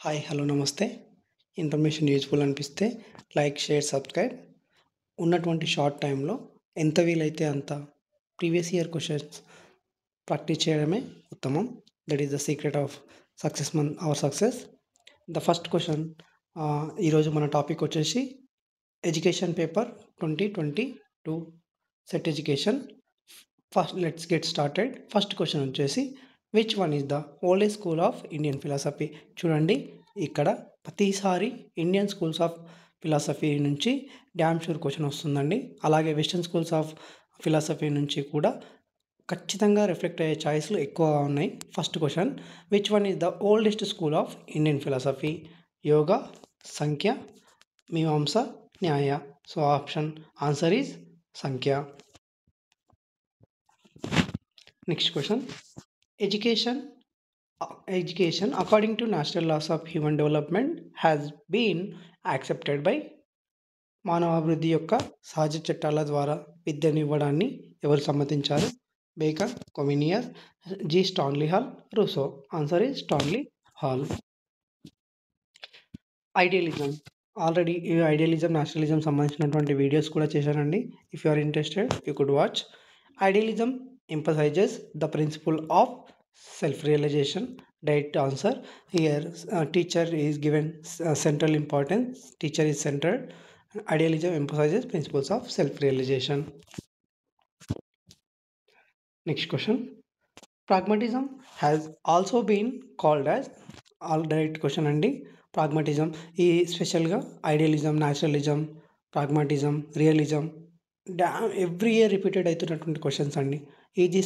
Hi hello నమస్తే. Information useful అనిపిస్తే like, share, subscribe. ఉన్నటువంటి షార్ట్ టైంలో ఎంత వీలైతే అంత ప్రీవియస్ ఇయర్ క్వశ్చన్స్ ప్రాక్టీస్ చేయడమే ఉత్తమం. That is the secret of success our success. The first question, ఈరోజు మన టాపిక్ వచ్చేసి education paper 2022 set education. First let's get started. First question వచ్చేసి which one is the oldest school of Indian philosophy. చూడండి, ఇక్కడ ప్రతిసారి Indian schools of philosophy నుంచి damn sure question వస్తుందండి. అలాగే వెస్టర్న్ స్కూల్స్ ఆఫ్ ఫిలాసఫీ నుంచి కూడా ఖచ్చితంగా రిఫ్లెక్ట్ అయ్యే ఛాయిస్లు ఎక్కువగా ఉన్నాయి. First question, which one is the oldest school of Indian philosophy? Yoga, Sankhya, Mimamsa, Nyaya. So option answer is Sankhya. Next question. Education according to national laws of human development has been accepted by. మానవాభివృద్ధి యొక్క సహజ చట్టాల ద్వారా విద్యను ఇవ్వడాన్ని ఎవరు సమ్మతించారు? Bacon, Comenius, G Stanley Hall, Rousseau. Answer is Stanley Hall. Idealism. Already ఈ ఐడియలిజం, నేషనలిజం సంబంధించినటువంటి వీడియోస్ కూడా చేశానండి. If you are interested you could watch. Idealism emphasizes the principle of self-realization. Right answer. Here, teacher is given central importance. Teacher is centered. Idealism emphasizes principles of self-realization. Next question. Pragmatism has also been called as. All right question అండి. Pragmatism ఈ స్పెషల్గా idealism, naturalism, pragmatism, realism every year repeated అవుతున్నటువంటి questions అండి. Easy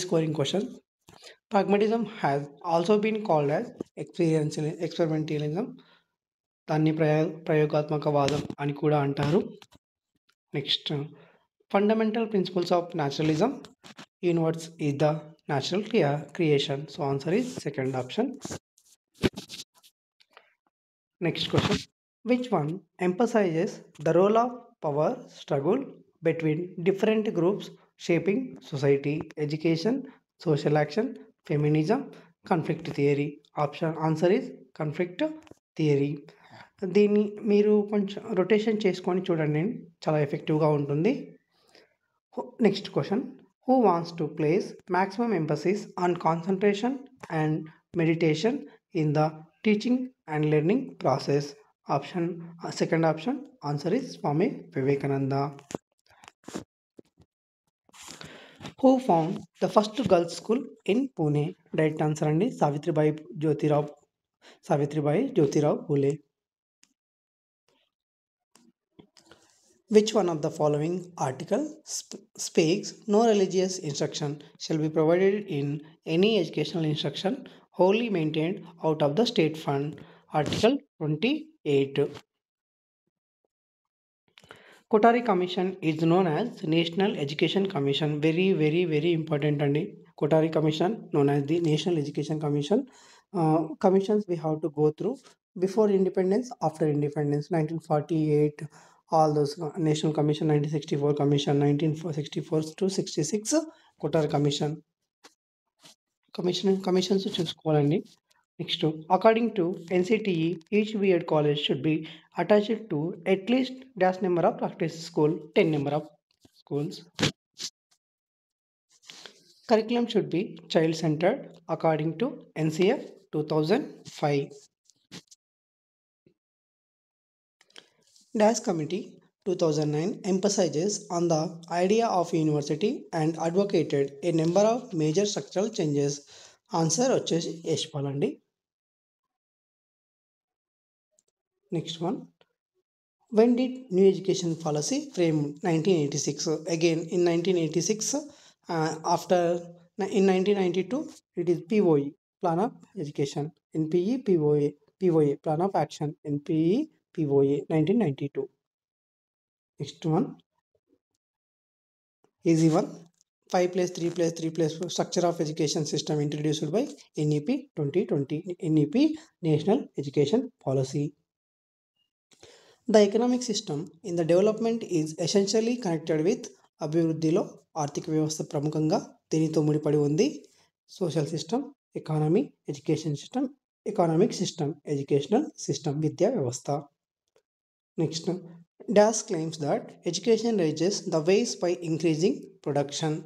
scoring question. Pragmatism has also been called as experimentalism. దాన్ని ప్రయోగాత్మకవాదం అని కూడా అంటారు. Next, fundamental principles of naturalism. Universe is the natural creation. So answer is second option. Next question. Which one emphasizes the role of power struggle between different groups shaping society? Education, social action, feminism, conflict theory. Answer is conflict theory. దీన్ని మీరు కొంచెం rotation చేసుకొని చూడండి, చాలా ఎఫెక్టివ్గా ఉంటుంది. Next question. Who wants to place maximum emphasis on concentration and meditation in the teaching and learning process? Second option. Answer is Swami Vivekananda. Who found the first girls school in Pune? Right answer andi Savitribai Jyotirao Phule. Which one of the following article speaks no religious instruction shall be provided in any educational instruction wholly maintained out of the state fund? Article 28. Kothari Commission is known as National Education Commission. Very important andi. Kothari Commission known as the National Education Commission. Commissions we have to go through before independence, after independence, 1948, all those National Commission, 1964 Commission, 1964 to 66 Kothari Commissions చూసుకోవాలండి. Next, according to NCTE, each B.Ed college should be attached to at least dash number of practice school, 10 number of schools. Curriculum should be child-centered according to NCF 2005. DAS Committee 2009 emphasizes on the idea of university and advocated a number of major structural changes. Answer వచ్చేసి యశ్పాల్ అండి. Next one. When did new education policy framed? 1986. Again in 1986. After in 1992 it is POE, Plan of Education. In PE POA, Plan of Action. In PE POA, 1992. Next one, easy one. 5+3+3+ structure of education system introduced by NEP 2020. NEP National Education Policy. The economic system in the development is essentially connected with అభివృద్ధిలో ఆర్థిక వ్యవస్థ ప్రముఖంగా దీనితో ముడిపడి ఉంది. Social system, economy, education system economic system, educational system, విద్యా వ్యవస్థ. Next, dash claims that education raises the ways by increasing production.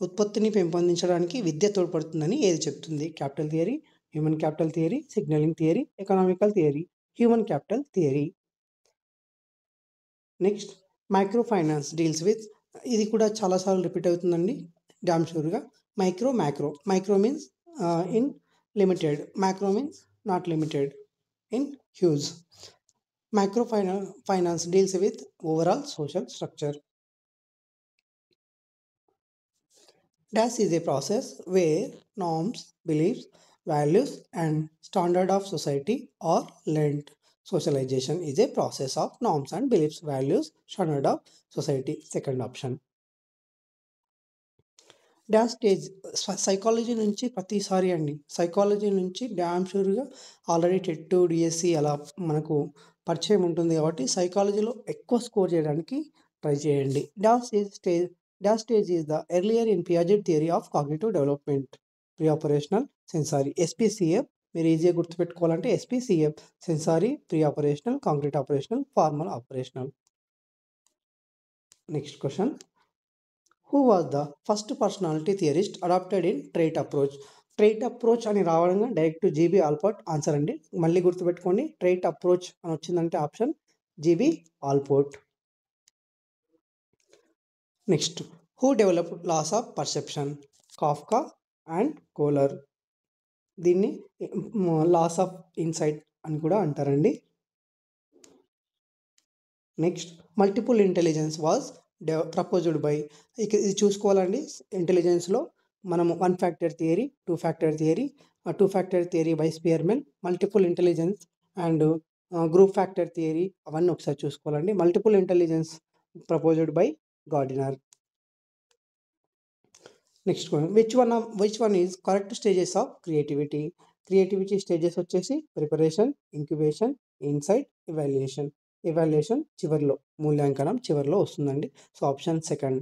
ఉత్పత్తిని పెంపొందించడానికి విద్య తోడ్పడుతుందని ఏది చెప్తుంది? Capital theory, human capital theory, signalling theory, economical theory. Human capital theory. Next, micro finance deals with, ఇది కూడా చాలాసార్లు రిపీట్ అవుతుందండి డామ్ షూర్గా. Micro. Micro means in limited, macro means not limited in huge. Micro finance deals with overall social structure. Dash is a process where norms, beliefs, values, and standard of society are learned. Socialization is a process of norms and beliefs, values, standard of society. Second option. Dash stage, psychology నుంచి ప్రతిసారి అండి, psychology నుంచి dam షూర్గా already TET, DSC అలా మనకు పరిచయం ఉంటుంది కాబట్టి సైకాలజీలో ఎక్కువ స్కోర్ చేయడానికి ట్రై చేయండి. Dash stage is the earlier in Piaget theory of cognitive development. Pre operational, sensory. SPCF మీరు ఈజీగా గుర్తుపెట్టుకోవాలంటే SPCF sensory, pre operational, concrete operational, formal operational. Next question, who was the first personality theorist adapted in trait approach. Trait approach అని రావడంగా direct GB Allport answer అండి. మళ్ళీ గుర్తుపెట్టుకోండి, trait approach అని వచ్చిందంటే option GB Allport. Next, who developed laws of perception. Koffka and Kohler. దీన్ని loss of insight అని కూడా అంటారండి. Next, multiple intelligence was proposed by. ఇది చూసుకోవాలండి, ఇంటెలిజెన్స్లో మనము 1 factor theory, 2 factor theory, 2 factor theory by Spearman, multiple intelligence and group factor theory అవన్నీ ఒకసారి చూసుకోవాలండి. Multiple intelligence proposed by Gardner. Next, which one is correct stages of creativity. Creativity stages వచ్చేసి preparation, incubation, insight, evaluation. Evaluation చివరిలో, మూల్యాంకనం చివరిలో వస్తుందండి. So option second.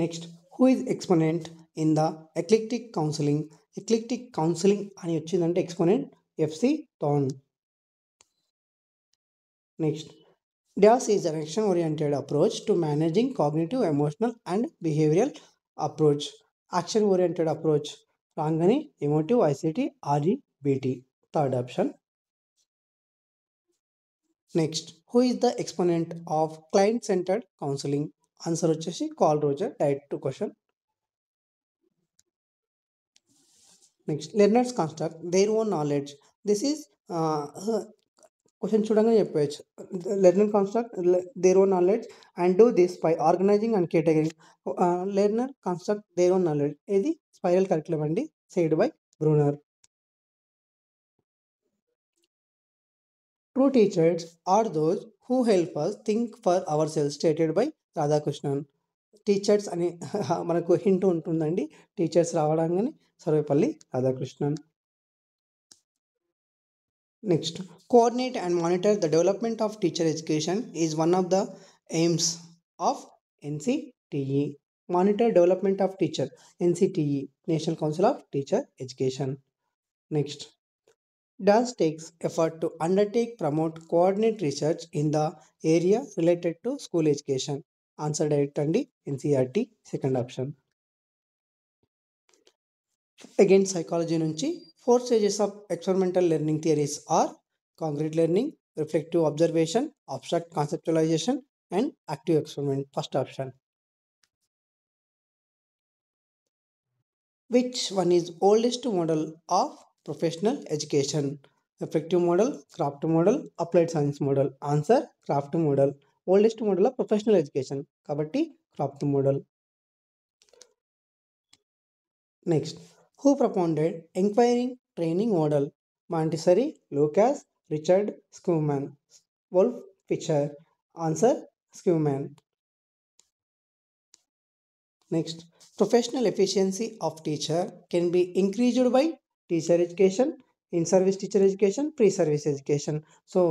Next, who is exponent in the eclectic counselling. Eclectic counselling అని వచ్చిందంటే exponent FC Thorne. Next, dash is an action oriented approach to managing cognitive, emotional and behavioural approach. Action oriented approach రాగానే emotive, ICT, REBT. Third option. Next, who is the exponent of client centred counselling. Answer వచ్చేసి Carl Roger. Direct question. Next, learners construct their own knowledge. This is question చూడగానే చెప్పవచ్చు. Learner construct their own knowledge and do this by organising and కేటగిరింగ్. Learner construct their own knowledge, ఇది spiral curriculum అండి, said by Bruner. True teachers are those who help us think for ourselves, stated by Radhakrishnan. Teachers అని మనకు hint ఉంటుందండి, teachers రావడంగానే Sarvepalli Radhakrishnan. Next, coordinate and monitor the development of teacher education is one of the aims of NCTE. Monitor development of teacher, NCTE, National Council of teacher Education. Next, DAS takes effort to undertake, promote, coordinate research in the area related to school education. Answer direct andi, NCERT. Second option. Again psychology nunchi 4 stages of experimental learning theories are concrete learning, reflective observation, abstract conceptualization and active experiment. First option. Which one is oldest model of professional education? Effective model, craft model, applied science model. Answer craft model. Oldest model of professional education kabatti craft model. Next, who propounded inquiring training model? Montessori, Lucas, Richard, Schumann. Wolf, Fischer. Answer Schumann. Next, professional efficiency of teacher can be increased by teacher education, in-service teacher education, pre-service education. So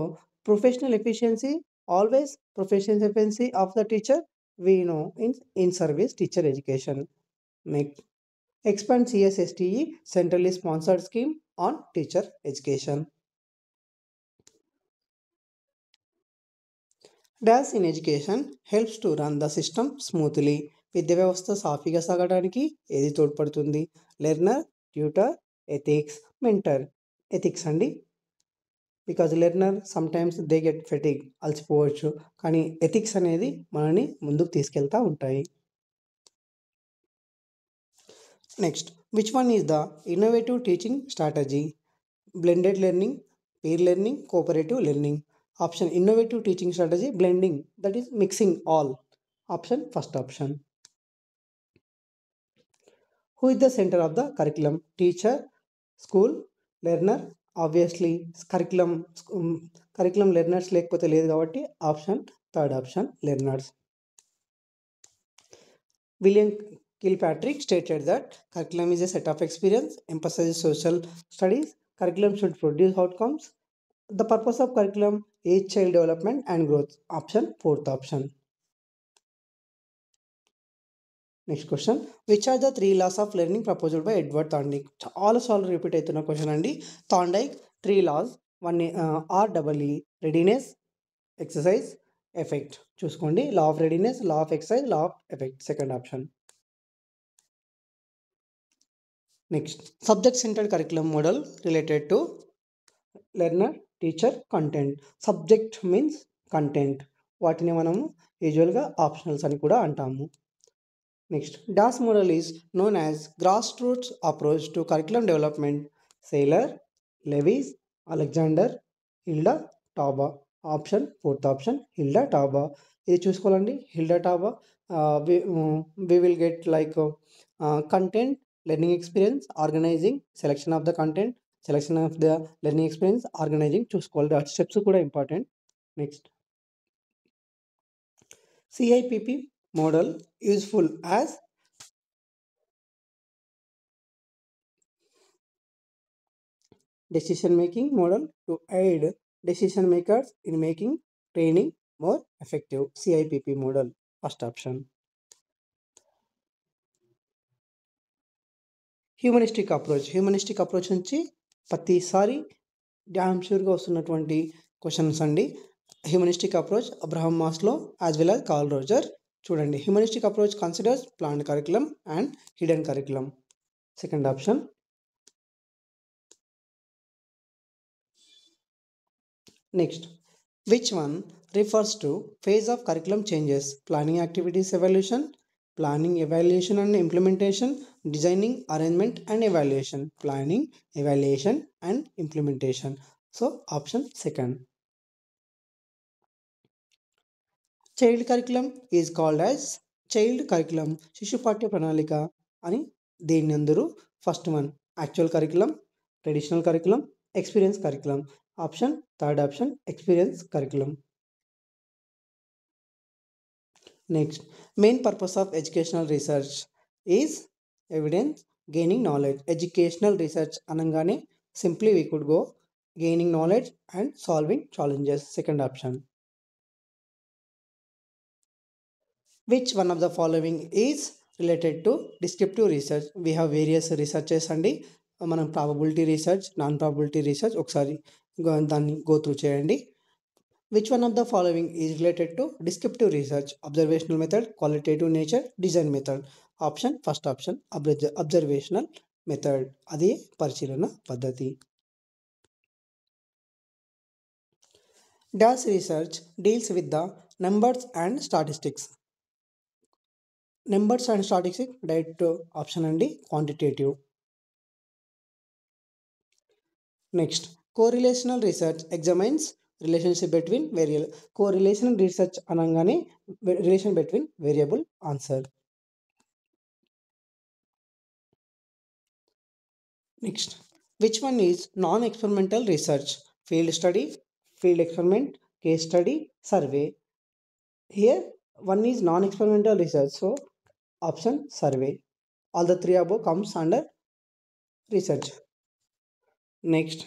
professional efficiency, always professional efficiency of the teacher we know in service teacher education. Next, expand CSSTE centrally sponsored scheme on teacher education. Dash in education helps to run the system smoothly. విద్యా వ్యవస్థ సాఫీగా సాగడానికి ఏది తోడ్పడుతుంది? Learner, tutor, ethics, mentor. Ethics అండి, because learner sometimes they get fatigue, అలసిపోవచ్చు, కానీ ethics అనేది మనని ముందుకు తీసుకెళ్తూ ఉంటాయి. Next, which one is the innovative teaching strategy? Blended learning, peer learning, cooperative learning. Option innovative teaching strategy, blending, that is mixing all. Option first option. Who is the center of the curriculum? Teacher, school, learner. Obviously curriculum learners లేకపోతే లేదు కాబట్టి option third option learners. William Kilpatrick stated that curriculum is a set of experience, emphasizes social studies, curriculum should produce outcomes. The purpose of curriculum is child development and growth. Option fourth option. Next question. Which are the 3 laws of learning proposed by Edward Thorndike? చాలా repeat అవుతున్న question అండి. Thorndike 3 laws. One REE, readiness, exercise, effect. చూసుకోండి, law of readiness, law of exercise, law of effect. Second option. Next, subject centred curriculum model related to learner, teacher, content. Subject means content, వాటిని మనము యూజువల్గా optionals అని కూడా అంటాము. Next, dash model is known as grass roots approach to curriculum development. Saylor, Lewis, Alexander, Hilda Taba. Option fourth option, Hilda టాబా. ఇది చూసుకోవాలండి, Hilda Taba. We will get like content, learning experience, organizing, selection of the content, selection of the learning experience, organizing. చూసుకోవాలి, steps కూడా important. Next, CIPP model useful as decision making model to aid decision makers in making training more effective. CIPP model, first option. Humanistic approach నుంచి ప్రతిసారి damn షూర్గా వస్తున్నటువంటి questions అండి. Humanistic approach, Abraham Maslow as well as Carl Roger. చూడండి, humanistic approach considers planned curriculum and hidden curriculum. Second option. Next, which one refers to phase of curriculum changes? Planning, activities, evaluation. Planning, evaluation and implementation. Designing, arrangement and evaluation. Planning, evaluation and implementation. So option second. Child curriculum is called as child curriculum. శిశు పాఠ్య ప్రణాళిక అని దేని అందరూ. First one actual curriculum, traditional curriculum, experience curriculum. Option third option, experience curriculum. Next, main purpose of educational research is evidence, gaining knowledge. Educational research anangane simply we could go gaining knowledge and solving challenges. Second option. Which one of the following is related to descriptive research? We have various researches andi. మనం probability research, non probability research ఒకసారి దాన్ని go through చేయండి. Which one of the following is related to descriptive research? Observational method, qualitative nature, design method. Option first option, observational method. అది పరిశీలన పద్ధతి. Dash research deals with the numbers and statistics. Numbers and statistics direct option అండి, quantitative. Next, correlational research examines relationship between variable. Correlation research అనగానే relation between variable answer. Next, which one is non-experimental research? Field study, field experiment, case study, survey. Here one is non-experimental research, so option survey. All the three above comes under research. Next,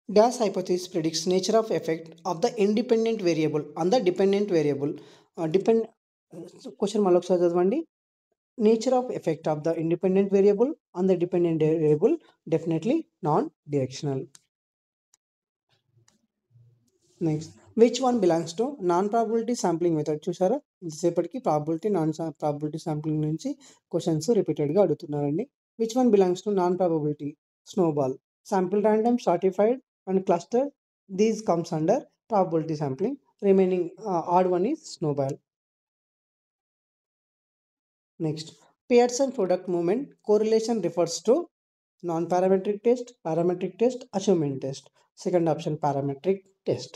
dash hypothesis predicts nature of effect of the independent variable on the dependent variable. Question మళ్ళీ ఒకసారి చదవండి. Nature of effect of the independent variable on the dependent variable, definitely non-directional. Next, which one belongs to non-probability sampling method? చూసారా ఇంతసేపటికి probability probability sampling నుంచి questions రిపీటెడ్గా అడుగుతున్నారండి. Which one belongs to non probability? Snowball. Sample random, stratified and cluster, these comes under probability sampling. Remaining odd one is snowball. Next, Pearson product movement correlation refers to non-parametric test, parametric test, achievement test. Second option, parametric test.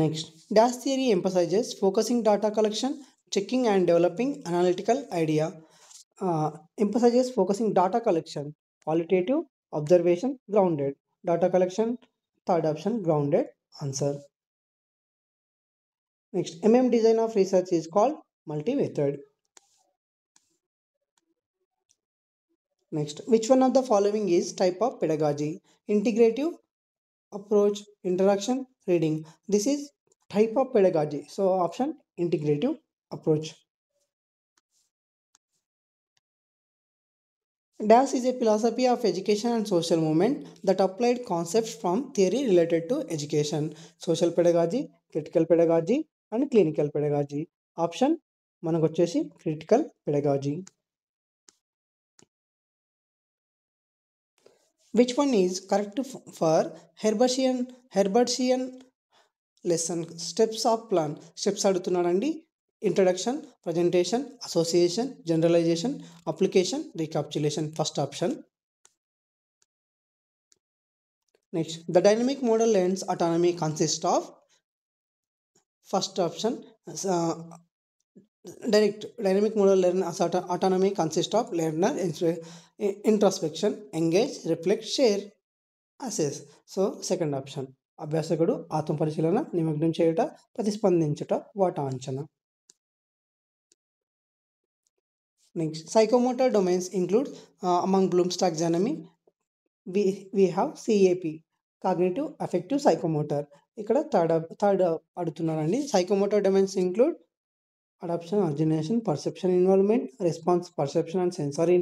Next, Dash theory emphasizes focusing data collection, checking and developing analytical idea. Emphasizes focusing data collection, qualitative, observation, grounded. Data collection, third option, grounded answer. Next, design of research is called multi-method. Next, which one of the following is type of pedagogy? Integrative approach, interaction, reading. This is type of pedagogy. So option, integrative approach. Dash is a philosophy of education and social movement that applied concepts from theory related to education, social pedagogy, critical pedagogy, and clinical pedagogy. Option మనకు వచ్చేసి critical pedagogy. Which one is correct for Herbartian lesson? Steps of plan. Steps అడుగుతున్నాడండి. Introduction, presentation, association, generalization, application, recapitulation. First option. Next, the dynamic model learns autonomy consists of, first option, dynamic model learn autonomy consists of learner introspection, engage, reflect, share, assess. So second option, అభ్యాసకుడు ఆత్మపరిశీలన, నిమగ్నం చేయుట, ప్రతిస్పందించుట, వాటా అంచనా. Next, psychomotor domains include among Bloom's taxonomy we have CAP, cognitive, affective, psychomotor. ఇక్కడ third అడుగుతున్నారండి. Psychomotor domains include adaptation, origination, perception, involvement, response, perception and sensory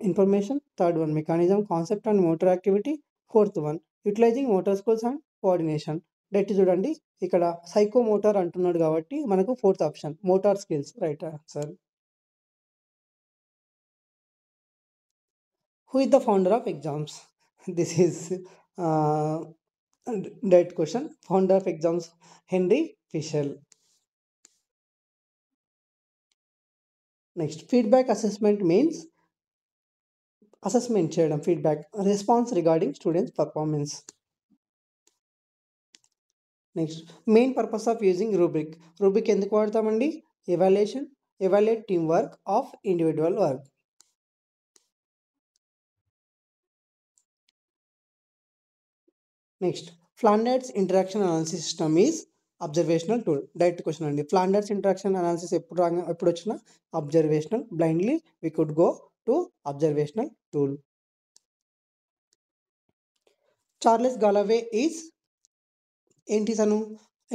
information. Third one, mechanism, concept and motor activity. Fourth one, utilizing motor skills and coordination. Direct చూడండి, ఇక్కడ psychomotor అంటున్నాడు కాబట్టి మనకు fourth option motor skills right answer. Who is the founder of exams? This is direct question. Founder of exams, Henry Fischel. Next, feedback assessment means assessment చేయడం, feedback response regarding students performance. Next, main purpose of using rubric. Rubric ఎందుకు వాడతామండి? Evaluate teamwork of individual work. Next, Flanders interaction analysis system is observational tool. Direct question అండి. Flanders interaction analysis ఎప్పుడు వచ్చినా observational. Blindly we could go to observational tool. Charles Galloway is ఏంటి తను?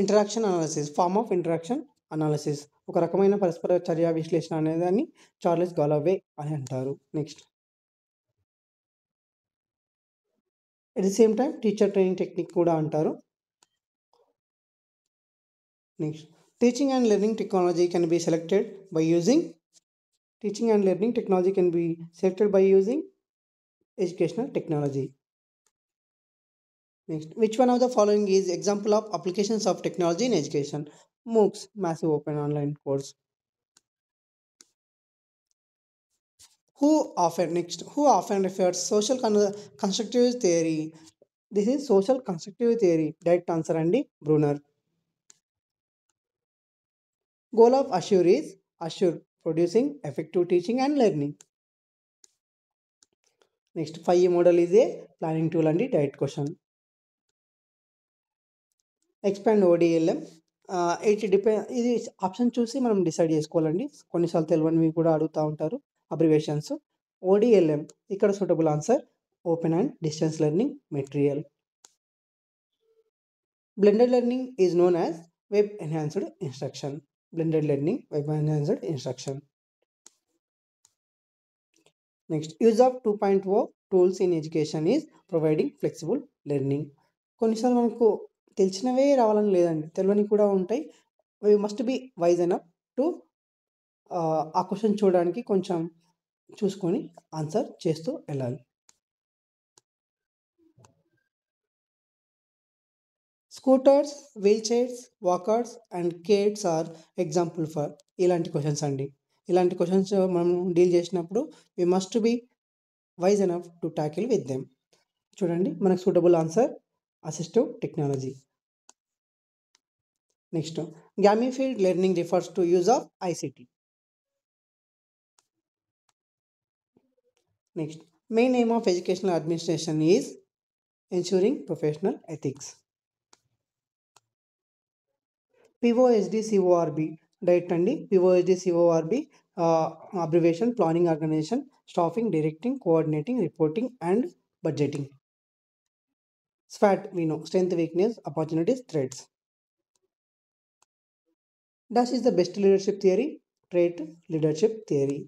Interaction analysis, form of interaction analysis, ఒక రకమైన పరస్పర చర్య విశ్లేషణ అనేదాన్ని చార్లెస్ గాలవే అని అంటారు. Next, at the same time teacher training technique కూడా అంటారు. Next, teaching and learning technology can be selected by using educational technology. Next, which one of the following is example of applications of technology in education? MOOCs, massive open online course. Who often refers social constructive theory? This is social constructive theory. Direct answer andi, Brunner. Goal of Assure is producing effective teaching and learning. Next, 5E model is a planning tool andi, direct question. Expand ODLM ఇది option చూసి మనం decide చేసుకోవాలండి. కొన్నిసార్లు తెలియనివి కూడా అడుగుతూ ఉంటారు abbreviations. ఓడిఎల్ఎం ఇక్కడ suitable answer open and distance learning material. Blended learning is known as web enhanced instruction. Blended learning, web enhanced instruction. Next, use of 2.0 tools in education is providing flexible learning. కొన్నిసార్లు మనకు తెలిసినవే రావాలని లేదండి, తెలియని కూడా ఉంటాయి. we must be wise enough to ఆ question చూడడానికి కొంచెం చూసుకొని ఆన్సర్ చేస్తూ వెళ్ళాలి. Scooters, wheel chairs, walkers and carts are example for ఇలాంటి క్వశ్చన్స్ అండి. ఇలాంటి క్వశ్చన్స్ మనం డీల్ చేసినప్పుడు we must be wise enough to tackle with them. చూడండి, మనకు suitable answer assistive technology. Next, gamified learning refers to use of ICT. Next, main aim of educational administration is ensuring professional ethics. POSD CORB direct అండి. POSD CORB abbreviation planning, organisation, staffing, directing, coordinating, reporting and budgeting. SWOT we know, strength, weakness, opportunities, threats. Dash is the best leadership theory, trait leadership theory.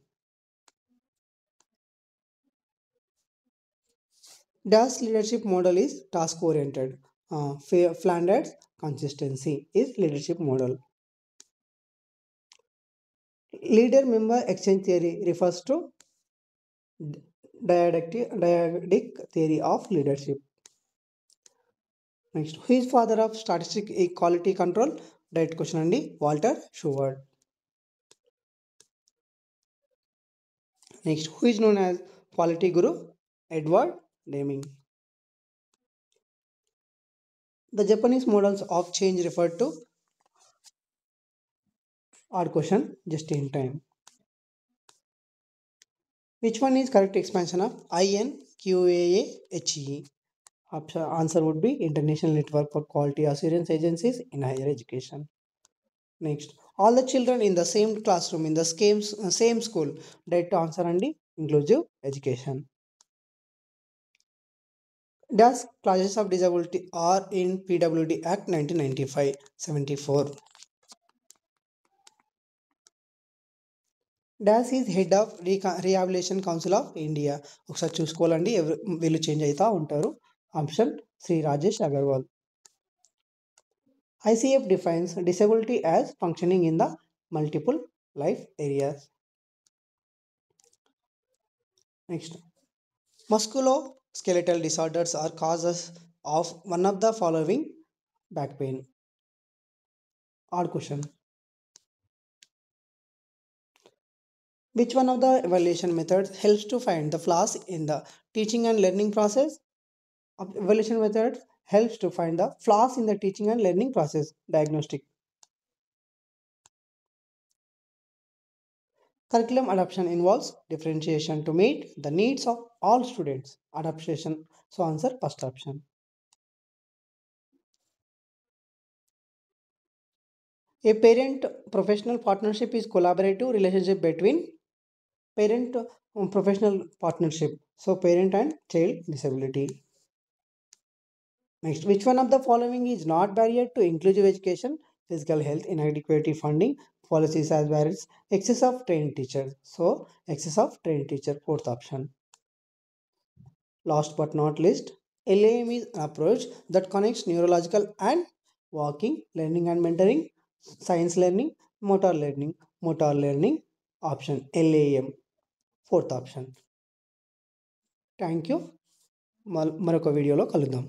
Dash leadership model is task oriented. Flanders consistency is leadership model. Leader member exchange theory refers to dyadic theory of leadership. Next, who is father of statistic quality control? Direct question andi, Walter Sheward. Next, who is known as quality guru? Edward Deming. The Japanese models of change refer to? Odd question, just in time. Which one is correct expansion of INQAAHE? Answer would be International Network for Quality Assurance Agencies in Higher Education. Next, all the children in the same classroom in the same school. Direct answer andi, inclusive education. Does classes of disability are in PWD Act 1995-74. Dash is head of Rehabilitation Council of India. ఒకసారి చూసుకోవాలండి, వీళ్ళు change అవుతా ఉంటారు. Option Shri Rajesh Agarwal. ICF defines disability as functioning in the multiple life areas. Next, musculoskeletal disorders are causes of one of the following: back pain. Odd question. Which one of the evaluation methods helps to find the flaws in the teaching and learning process? Evaluation method helps to find the flaws in the teaching and learning process. Diagnostic. Curriculum adaptation involves differentiation to meet the needs of all students. Adaptation. So answer first option. A parent professional partnership is collaborative relationship between parent professional partnership. So parent and child disability. Next, which one of the following is not barrier to inclusive education? Physical health, inadequate funding, policies as well as excess of trained teachers. So excess of trained teacher, fourth option. Last but not least, LAM is an approach that connects neurological and walking, learning and mentoring, science learning, motor learning, option LAM, fourth option. Thank you. మరొక వీడియోలో కలుద్దాం.